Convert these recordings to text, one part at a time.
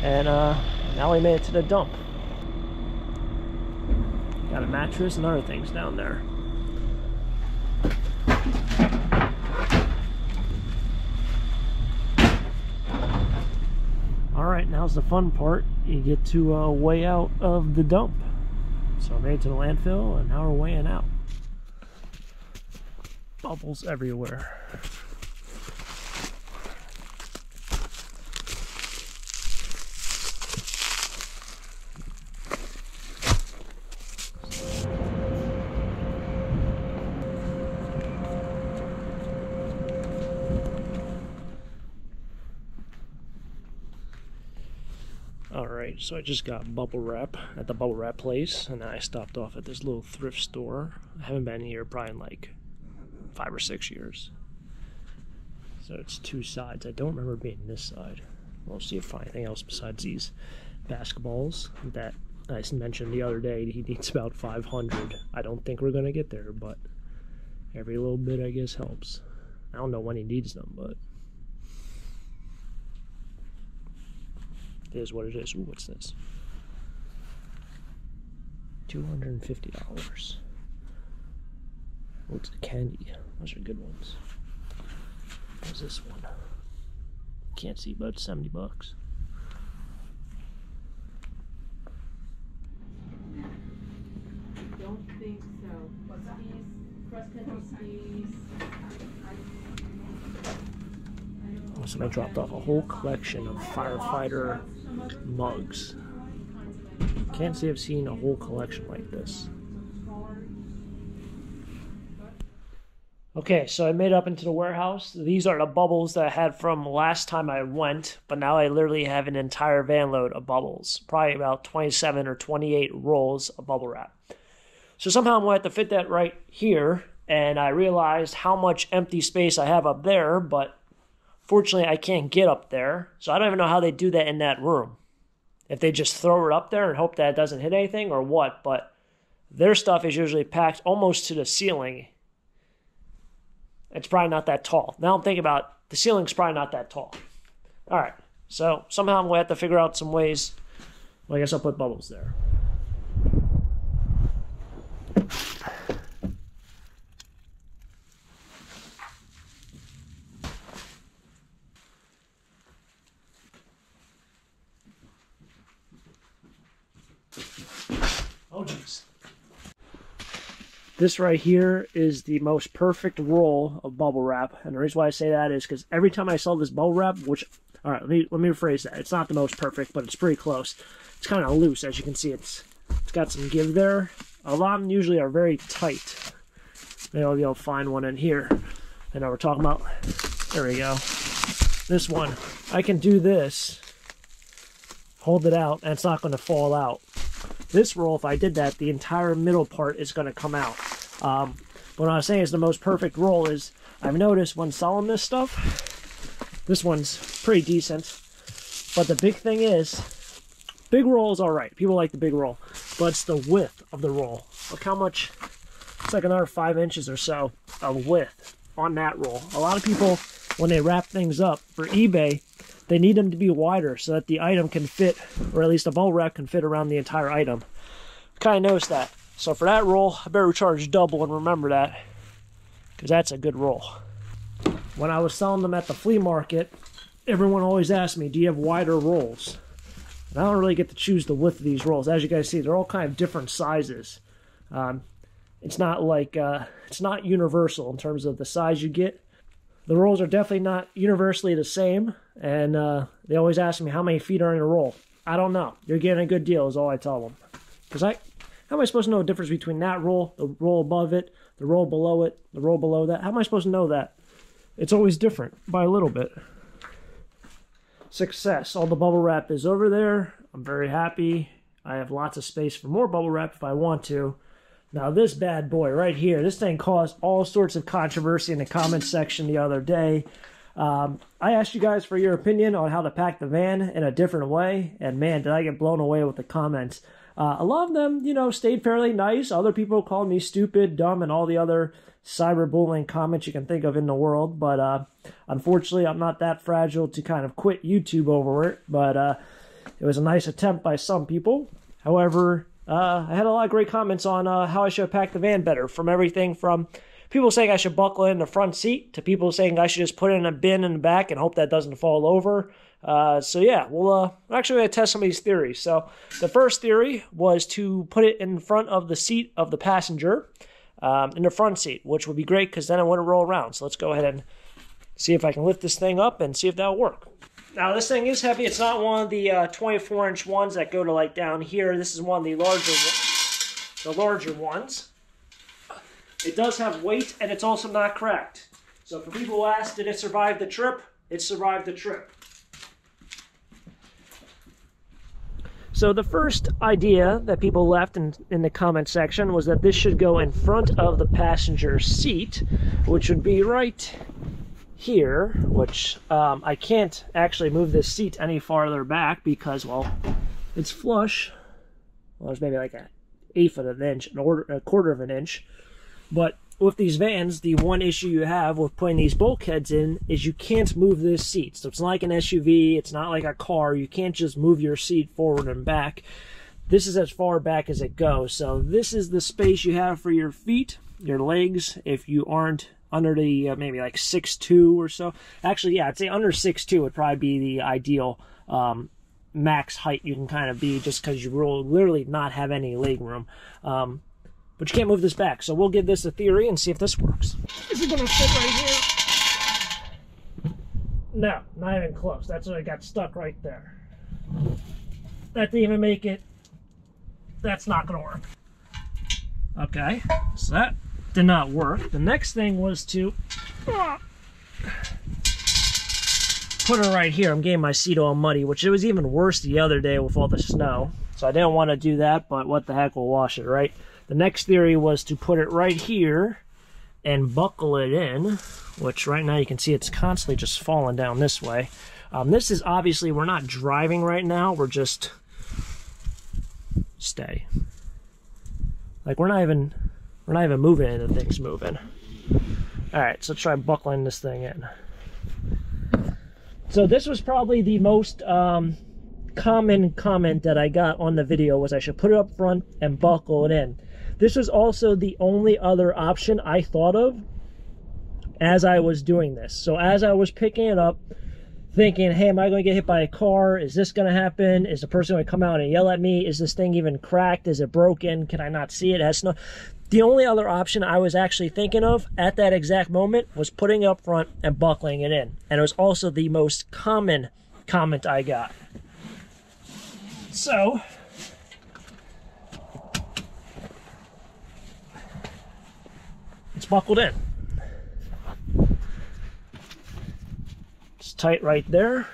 And now we made it to the dump. Got a mattress and other things down there. Alright, now's the fun part. You get to weigh out of the dump. So I made it to the landfill, and now we're weighing out. Bubbles everywhere. Alright, so I just got bubble wrap at the bubble wrap place, and I stopped off at this little thrift store. I haven't been here probably in like 5 or 6 years. So it's two sides. I don't remember being this side. We'll see if I find anything else besides these basketballs that I mentioned the other day. He needs about 500. I don't think we're going to get there, but every little bit I guess helps. I don't know when he needs them, but it is what it is. Ooh, what's this? $250. What's a candy? Those are good ones. What's this one? Can't see, but it's 70 bucks. Don't think so. What's that? Cross-country skis. So I dropped off a whole collection of firefighter mugs. Can't say I've seen a whole collection like this. Okay, so I made it up into the warehouse. These are the bubbles that I had from last time I went, but now I literally have an entire van load of bubbles. Probably about 27 or 28 rolls of bubble wrap. So somehow I'm going to have to fit that right here, and I realized how much empty space I have up there, but fortunately I can't get up there, so I don't even know how they do that in that room. If they just throw it up there and hope that it doesn't hit anything or what, but their stuff is usually packed almost to the ceiling. It's probably not that tall. Now I'm thinking about it, the ceiling's probably not that tall. Alright, so somehow I'm going to have to figure out some ways. Well, I guess I'll put bubbles there. Oh, jeez. This right here is the most perfect roll of bubble wrap, and the reason why I say that is because every time I sell this bubble wrap, which, all right, let me rephrase that. It's not the most perfect, but it's pretty close. It's kind of loose, as you can see. It's got some give there. A lot of them usually are very tight. Maybe I'll be able to find one in here. I know we're talking about. There we go. This one, I can do this, hold it out, and it's not going to fall out. This roll, if I did that, the entire middle part is going to come out. But what I was saying is the most perfect roll is, I've noticed when selling this stuff, this one's pretty decent. But the big thing is, big roll is alright. People like the big roll. But it's the width of the roll. Look how much, it's like another 5 inches or so of width on that roll. A lot of people, when they wrap things up for eBay, they need them to be wider so that the item can fit, or at least the bubble wrap can fit around the entire item. Kind of noticed that. So for that roll, I better charge double and remember that, because that's a good roll. When I was selling them at the flea market, everyone always asked me, do you have wider rolls? And I don't really get to choose the width of these rolls. As you guys see, they're all kind of different sizes. It's not like, it's not universal in terms of the size you get. The rolls are definitely not universally the same, and they always ask me how many feet are in a roll. I don't know. You're getting a good deal is all I tell them. Because how am I supposed to know the difference between that roll, the roll above it, the roll below it, the roll below that? How am I supposed to know that? It's always different by a little bit. Success. All the bubble wrap is over there. I'm very happy. I have lots of space for more bubble wrap if I want to. Now this bad boy right here, this thing caused all sorts of controversy in the comments section the other day. I asked you guys for your opinion on how to pack the van in a different way, and man, did I get blown away with the comments. A lot of them, you know, stayed fairly nice. Other people called me stupid, dumb, and all the other cyberbullying comments you can think of in the world, but unfortunately I'm not that fragile to kind of quit YouTube over it. But It was a nice attempt by some people. However, I had a lot of great comments on how I should have packed the van better, from everything from people saying I should buckle in the front seat to people saying I should just put it in a bin in the back and hope that doesn't fall over. So yeah, we're actually going to test some of these theories. So the first theory was to put it in front of the seat of the passenger, in the front seat, which would be great because then it wouldn't roll around. So let's go ahead and see if I can lift this thing up and see if that'll work. Now this thing is heavy. It's not one of the 24-inch ones that go to like down here. This is one of the larger ones. It does have weight and it's also not cracked. So for people who ask, did it survive the trip? It survived the trip. So the first idea that people left in the comment section was that this should go in front of the passenger seat, which would be right here, which I can't actually move this seat any farther back because, well, it's flush. Well, there's maybe like an eighth of an inch, a quarter of an inch. But with these vans, the one issue you have with putting these bulkheads in is you can't move this seat. So it's not like an SUV, it's not like a car. You can't just move your seat forward and back. This is as far back as it goes. So this is the space you have for your feet, your legs, if you aren't under the maybe like 6'2" or so. Actually, yeah, I'd say under 6'2" would probably be the ideal max height you can kind of be, just because you will literally not have any leg room. But you can't move this back, so we'll give this a theory and see if this works. Is it going to fit right here? No, not even close. That's why it got stuck right there. That didn't even make it. That's not going to work. Okay, so that did not work. The next thing was to put it right here. I'm getting my seat all muddy, which it was even worse the other day with all the snow. So I didn't want to do that, but what the heck, we'll wash it, right? The next theory was to put it right here and buckle it in, which right now you can see it's constantly just falling down this way. This is obviously, we're not driving right now, we're just stay. Like we're not even moving and the thing's moving. Alright, so let's try buckling this thing in. So this was probably the most common comment that I got on the video, was I should put it up front and buckle it in. This was also the only other option I thought of as I was doing this. So as I was picking it up, thinking, hey, am I going to get hit by a car? Is this going to happen? Is the person going to come out and yell at me? Is this thing even cracked? Is it broken? Can I not see it? It has snow. The only other option I was actually thinking of at that exact moment was putting it up front and buckling it in. And it was also the most common comment I got. So it's buckled in. It's tight right there.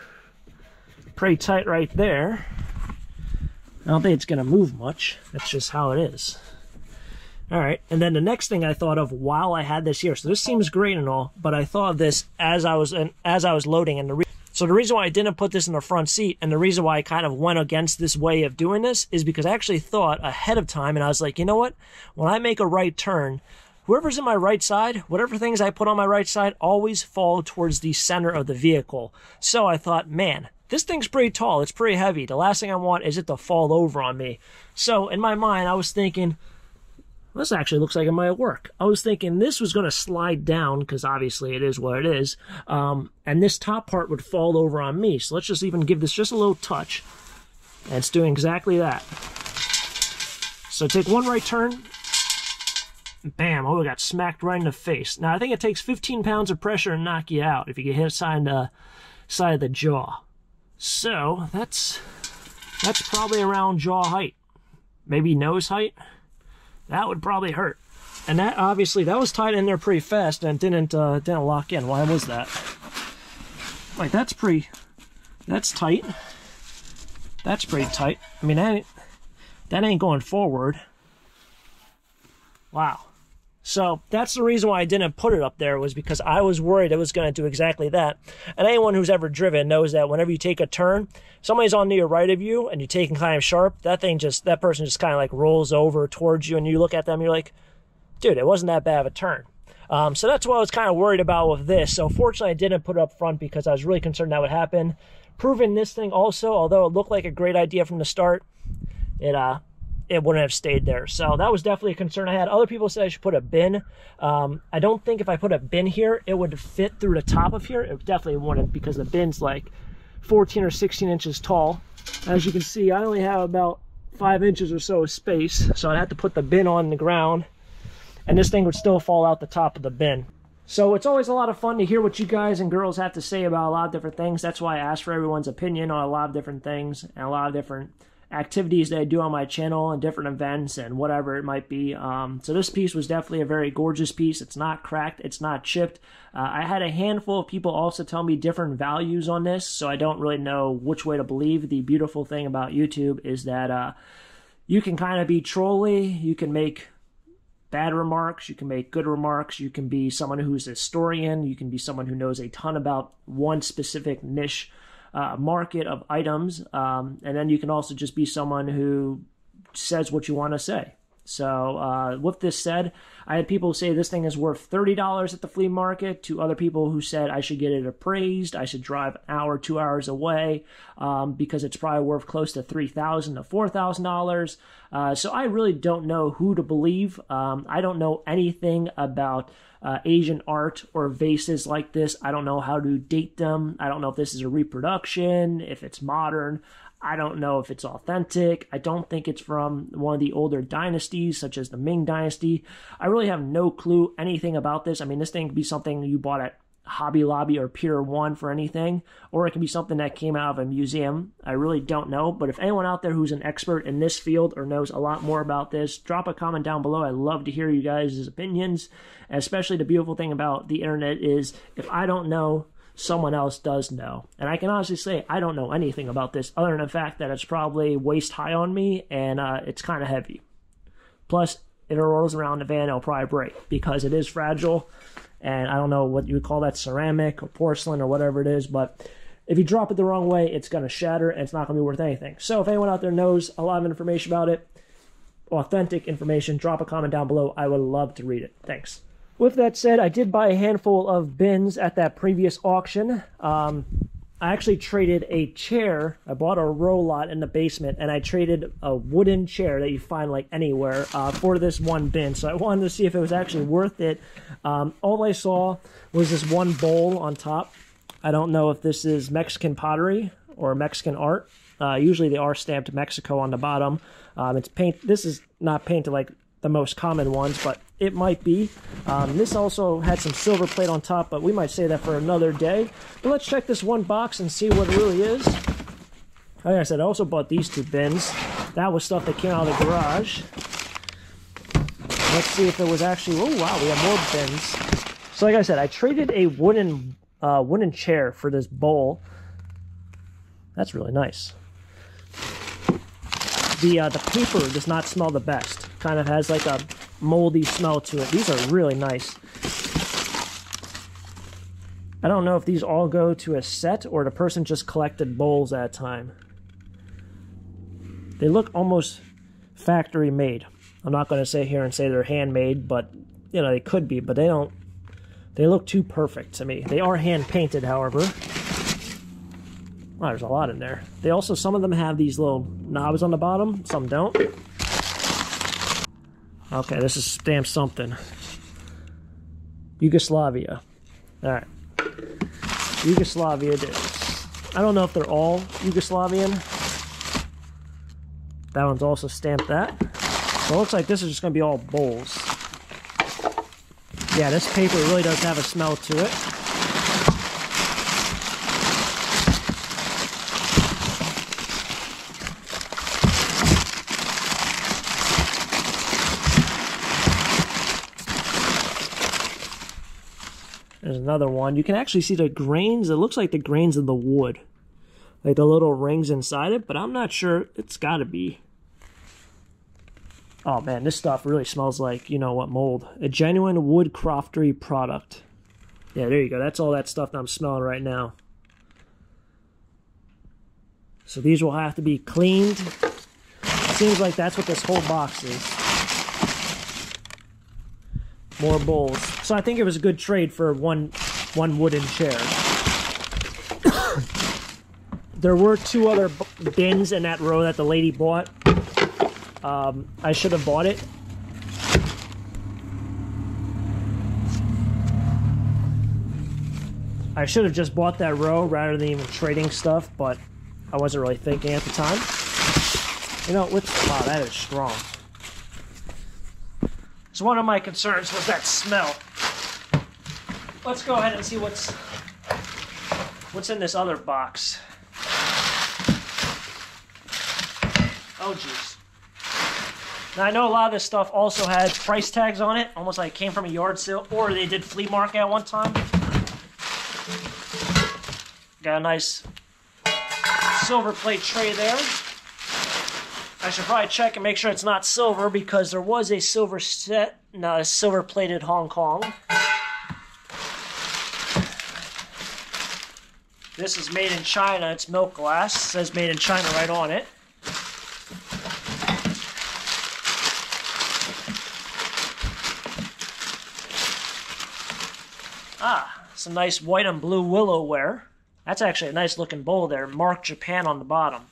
Pretty tight right there. I don't think it's going to move much. That's just how it is. All right, and then the next thing I thought of while I had this here, so this seems great and all, but I thought of this as I was loading, and so the reason why I didn't put this in the front seat, and the reason why I kind of went against this way of doing this, is because I actually thought ahead of time, and I was like, you know what? When I make a right turn, whoever's in my right side, whatever things I put on my right side, always fall towards the center of the vehicle. So I thought, man, this thing's pretty tall. It's pretty heavy. The last thing I want is it to fall over on me. So in my mind, I was thinking, this actually looks like it might work. I was thinking this was going to slide down, because obviously it is what it is, and this top part would fall over on me. So let's just even give this just a little touch. And it's doing exactly that. So take one right turn. Bam, oh, it got smacked right in the face. Now, I think it takes 15 pounds of pressure to knock you out if you get hit side of the jaw. So that's probably around jaw height. Maybe nose height. That would probably hurt. And that, obviously, that was tied in there pretty fast and didn't lock in. Why was that? Like, that's tight. That's pretty tight. I mean, that ain't going forward. Wow. So that's the reason why I didn't put it up there, was because I was worried it was going to do exactly that. And anyone who's ever driven knows that whenever you take a turn, somebody's on to your right of you and you're taking kind of sharp, that person just kind of like rolls over towards you, and you look at them and you're like, dude, it wasn't that bad of a turn. So that's what I was kind of worried about with this. So fortunately I didn't put it up front because I was really concerned that would happen. Proving this thing also, although it looked like a great idea from the start, it wouldn't have stayed there. So that was definitely a concern I had. Other people said I should put a bin. I don't think if I put a bin here, it would fit through the top of here. It definitely wouldn't, because the bin's like 14 or 16 inches tall. As you can see, I only have about 5 inches or so of space. So I'd have to put the bin on the ground, and this thing would still fall out the top of the bin. So it's always a lot of fun to hear what you guys and girls have to say about a lot of different things. That's why I ask for everyone's opinion on a lot of different things and a lot of different activities that I do on my channel and different events and whatever it might be. So this piece was definitely a very gorgeous piece. It's not cracked, it's not chipped. I had a handful of people also tell me different values on this, so I don't really know which way to believe. The beautiful thing about YouTube is that you can kind of be trolly, you can make bad remarks, you can make good remarks, you can be someone who's a historian, you can be someone who knows a ton about one specific niche market of items, and then you can also just be someone who says what you want to say. So with this said, I had people say this thing is worth $30 at the flea market, to other people who said I should get it appraised, I should drive an hour, 2 hours away, because it's probably worth close to $3,000 to $4,000. So I really don't know who to believe. I don't know anything about Asian art or vases like this. I don't know how to date them. I don't know if this is a reproduction, if it's modern. I don't know if it's authentic. I don't think it's from one of the older dynasties, such as the Ming Dynasty. I really have no clue anything about this. I mean, this thing could be something you bought at Hobby Lobby or Pier 1 for anything, or it can be something that came out of a museum. I really don't know, but if anyone out there who's an expert in this field or knows a lot more about this, drop a comment down below. I'd love to hear you guys' opinions, and especially the beautiful thing about the internet is if I don't know, someone else does know. And I can honestly say I don't know anything about this other than the fact that it's probably waist high on me and it's kind of heavy. Plus, if it rolls around the van, it'll probably break because it is fragile. And I don't know what you would call that, ceramic or porcelain or whatever it is, but if you drop it the wrong way, it's going to shatter and it's not going to be worth anything. So if anyone out there knows a lot of information about it, authentic information, drop a comment down below. I would love to read it. Thanks. With that said, I did buy a handful of bins at that previous auction. I actually traded a chair. I bought a row lot in the basement, and I traded a wooden chair that you find like anywhere for this one bin. So I wanted to see if it was actually worth it. All I saw was this one bowl on top. I don't know if this is Mexican pottery or Mexican art. Usually they are stamped Mexico on the bottom. This is not painted like the most common ones, but it might be. This also had some silver plate on top, but we might save that for another day. But let's check this one box and see what it really is. Like I said, I also bought these two bins. That was stuff that came out of the garage. Let's see if it was actually... Oh, wow, we have more bins. So like I said, I traded a wooden chair for this bowl. That's really nice. The paper does not smell the best. Kind of has like a moldy smell to it. These are really nice. I don't know if these all go to a set or the person just collected bowls at a time. They look almost factory made. I'm not going to sit here and say they're handmade, but you know, they could be, but they don't. They look too perfect to me. They are hand painted, however. Wow, there's a lot in there. They also, some of them have these little knobs on the bottom, some don't. Okay, this is stamped something. Yugoslavia. Alright. Yugoslavia it is. I don't know if they're all Yugoslavian. That one's also stamped that. So it looks like this is just going to be all bowls. Yeah, this paper really does have a smell to it. There's another one. You can actually see the grains. It looks like the grains of the wood. Like the little rings inside it, but I'm not sure. It's got to be. Oh man, this stuff really smells like, you know what, mold. A genuine wood croftery product. Yeah, there you go. That's all that stuff that I'm smelling right now. So these will have to be cleaned. It seems like that's what this whole box is. More bowls. So I think it was a good trade for one wooden chair. There were 2 other bins in that row that the lady bought. I should have bought it. I should have just bought that row rather than even trading stuff, but I wasn't really thinking at the time. You know, wow, that is strong. So one of my concerns was that smell. Let's go ahead and see what's in this other box. Oh, jeez. Now, I know a lot of this stuff also had price tags on it, almost like it came from a yard sale, or they did flea market at one time. Got a nice silver plate tray there. I should probably check and make sure it's not silver because there was a silver set, not a silver plated Hong Kong. This is made in China. It's milk glass. It says made in China right on it. Ah, some nice white and blue willow ware. That's actually a nice looking bowl there. Marked Japan on the bottom.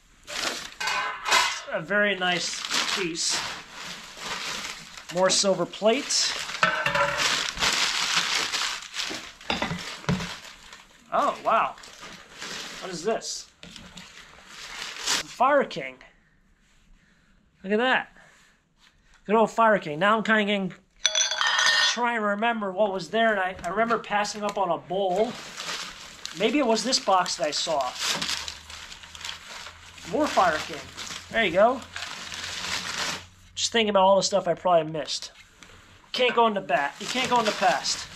A very nice piece. More silver plates. Oh, wow. What is this? Fire King. Look at that. Good old Fire King. Now I'm kind of getting... trying to remember what was there, and I remember passing up on a bowl. Maybe it was this box that I saw. More Fire King. There you go. Just thinking about all the stuff I probably missed. Can't go in the back. You can't go in the past.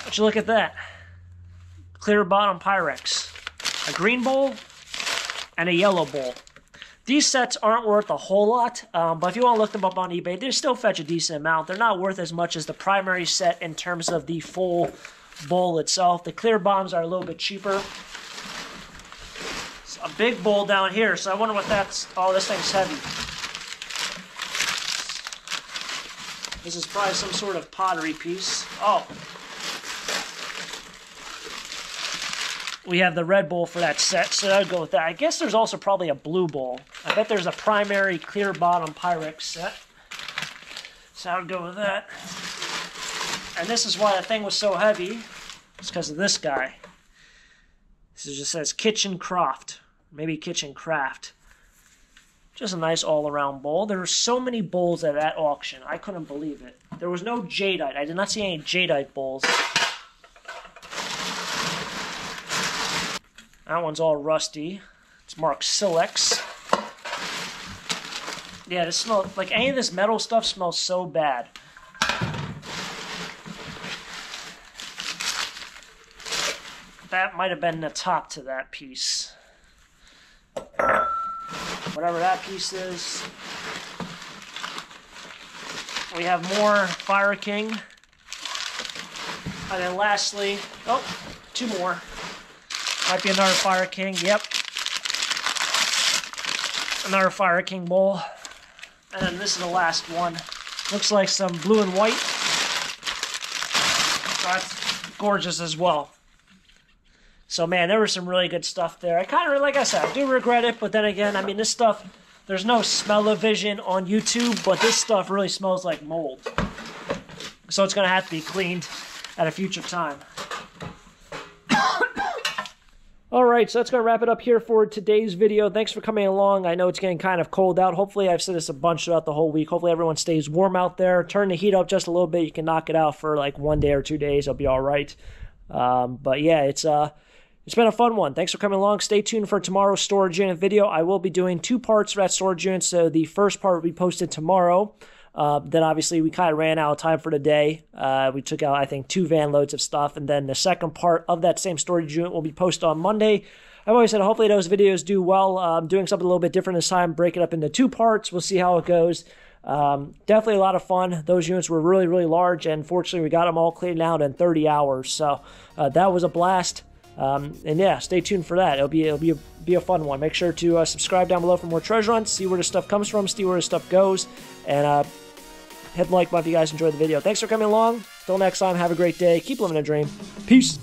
But you look at that. Clear bottom Pyrex. A green bowl and a yellow bowl. These sets aren't worth a whole lot, but if you want to look them up on eBay, they still fetch a decent amount. They're not worth as much as the primary set in terms of the full bowl itself. The clear bottoms are a little bit cheaper. It's a big bowl down here, so I wonder what that's... Oh, this thing's heavy. This is probably some sort of pottery piece. Oh. We have the red bowl for that set, so I'd go with that. I guess there's also probably a blue bowl. I bet there's a primary clear bottom Pyrex set. So I would go with that. And this is why the thing was so heavy. It's because of this guy. This just says Kitchen Craft. Maybe Kitchen Craft. Just a nice all-around bowl. There were so many bowls at that auction. I couldn't believe it. There was no jadeite. I did not see any jadeite bowls. That one's all rusty. It's marked Silex. Yeah, this smells like any of this metal stuff smells so bad. That might have been the top to that piece. Whatever that piece is. We have more Fire King. And then lastly, oh, 2 more. Might be another Fire King, yep. Another Fire King bowl. And then this is the last one. Looks like some blue and white. That's gorgeous as well. So man, there was some really good stuff there. I kind of, like I said, I do regret it, but then again, I mean, this stuff, there's no smell-o-vision on YouTube, but this stuff really smells like mold. So it's going to have to be cleaned at a future time. Alright, so that's going to wrap it up here for today's video. Thanks for coming along. I know it's getting kind of cold out. Hopefully, I've said this a bunch throughout the whole week. Hopefully, everyone stays warm out there. Turn the heat up just a little bit. You can knock it out for like 1 day or 2 days. It'll be alright. But yeah, it's been a fun one. Thanks for coming along. Stay tuned for tomorrow's storage unit video. I will be doing 2 parts for that storage unit. So the first part will be posted tomorrow. Then obviously we kind of ran out of time for the day. We took out, I think, 2 van loads of stuff. And then the second part of that same storage unit will be posted on Monday. I've always said hopefully those videos do well. I'm doing something a little bit different this time. Break it up into 2 parts. We'll see how it goes. Definitely a lot of fun. Those units were really, really large. And fortunately, we got them all cleaned out in 30 hours. So that was a blast. And yeah, stay tuned for that. It'll be a fun one. Make sure to subscribe down below for more treasure hunts. See where the stuff comes from. See where the stuff goes. And Hit the like button if you guys enjoyed the video. Thanks for coming along. Till next time, have a great day. Keep living a dream. Peace.